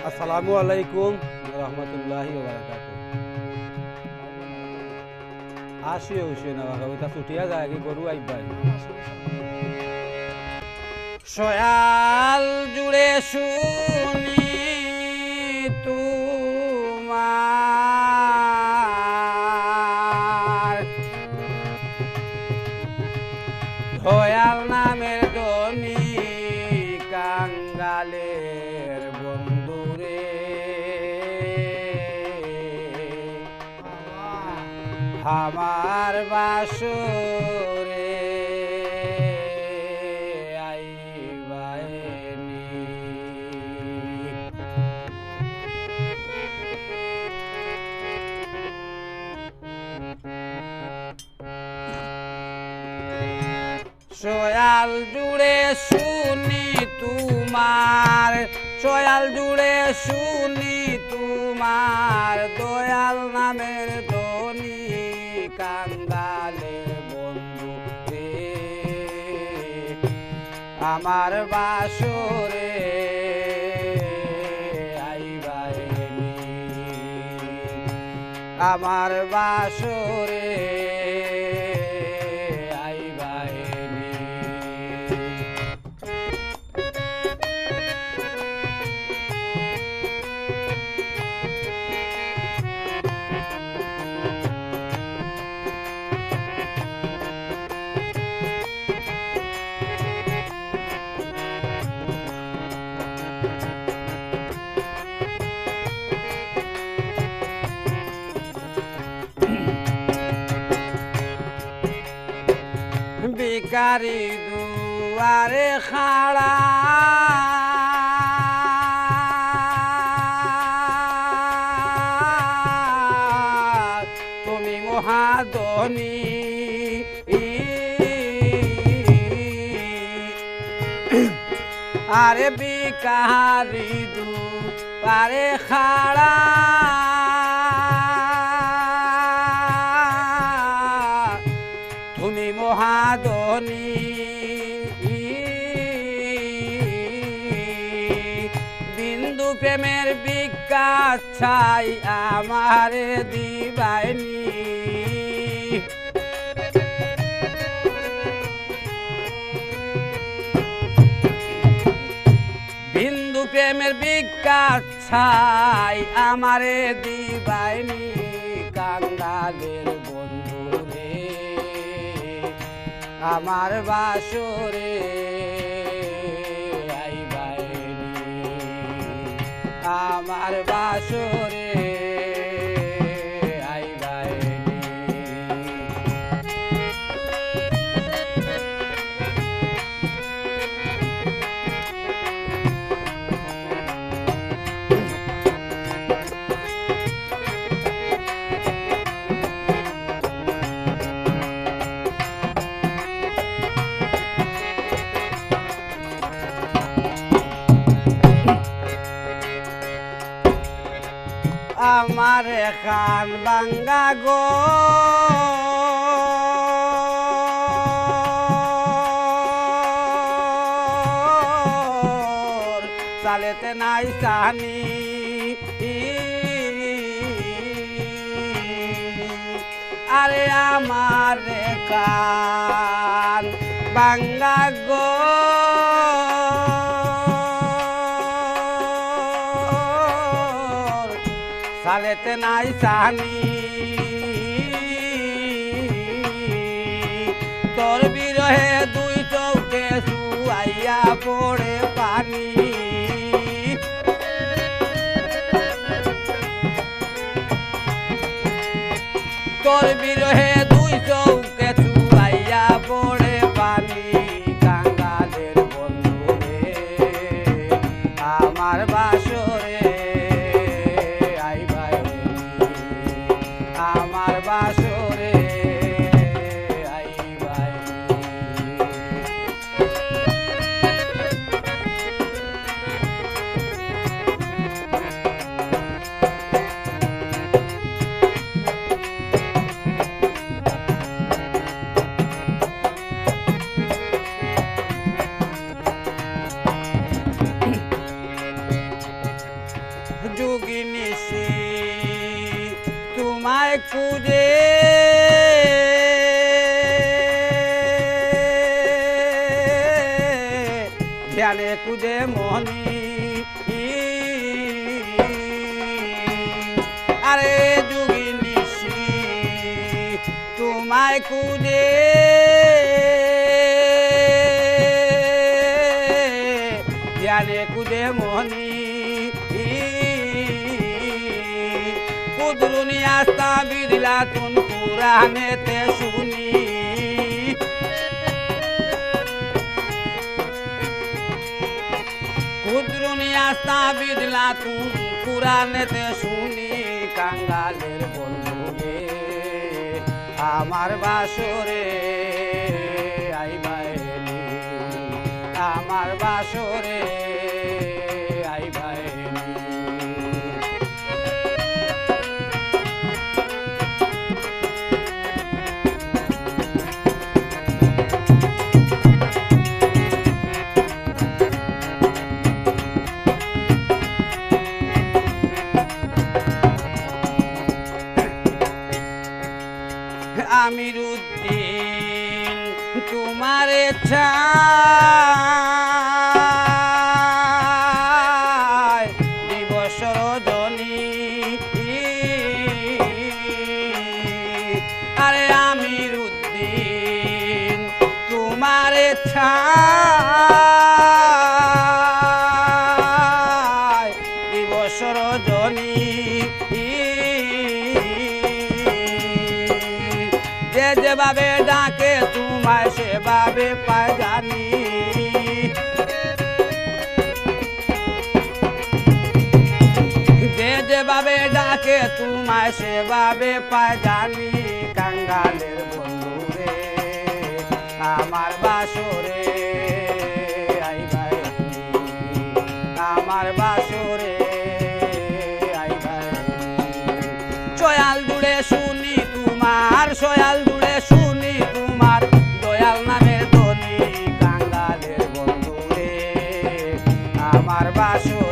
আসসালামু আলাইকুম রহমতুল্লাহি ওয়া বারাকাতুহু। আসিও উসে না বাবা ওইটা ছুটিয়া যায় কি গরু আইবাই সয়াল জুড়ে শুনি তোমার দয়াল নামের ধনী কাঙ্গালের বন্ধুরে আমার বাসরে আইবাইনি সয়াল জুড়ে শুনি তোমার সয়াল জুড়ে শুনি তোমার দয়াল নামের ধনী কাঙ্গালের বন্ধু রে আমার বাসরে আইবাইনি আমার বাসরে ভিখারি দুয়ারে খাড়া তুমি মহাধনী আরে ভিখারি দুয়ারে খাড়া তুমি মহাধনী বিন্দু প্রেমের বিকাশ ছাই আমারে দিবাইনি বিন্দু প্রেমের বিকাশ ছাই আমারে দিবাইনি কাঙ্গালের বন্ধু রে আমার বাসরে আইবাইনি আমার বাসরে আইবাইনি আমার খান বাঙ্গা গো চালেতে নাই সানি আরে আমার খান বাঙ্গা গো সালেতে নাই সানি তোর বিরহে দুই চৌকে শুয়াইয়া পড়ে পানি তোর বিরহে দুই চৌকে শুয়াইয়া পড়ে পানি কাঙ্গালের বন্ধু রে আমার বাসরে আমার বাসরে আইবাইনি ধ্যানে কুজে মোহনী আরে যুগী নিশি তোমায় কুজে ধ্যানে কুজে মোহনী কুদরুনি আস্তা বিদিলা তুন কুরানেতে শুনি কুদরুনি আস্তা বিদিলা তুন কুরানেতে শুনি কাঙ্গালের বন্ধুরে আমার বাসরে আইবাইনি আমার বাসরে আইবাইনি আমিরুদ্দিন তোমার ছায় দিবস রজনী আরে আমিরুদ্দিন তোমার ছায় দিবস রজনী যেভাবে ডাকে তোমায় সেভাবে পায় জানি যেভাবে ডাকে তোমায় সেভাবে পায় জানি কাঙ্গালের বন্ধুরে আমার বাসরে আইবাইনি আমার বাসরে আইবাইনি চয়াল জুড়ে শুনি তোমার সয়াল জুড়ে শুনি তোমার দয়াল নামের ধ্বনি কাঙ্গালের বন্ধুরে আমার বাসরে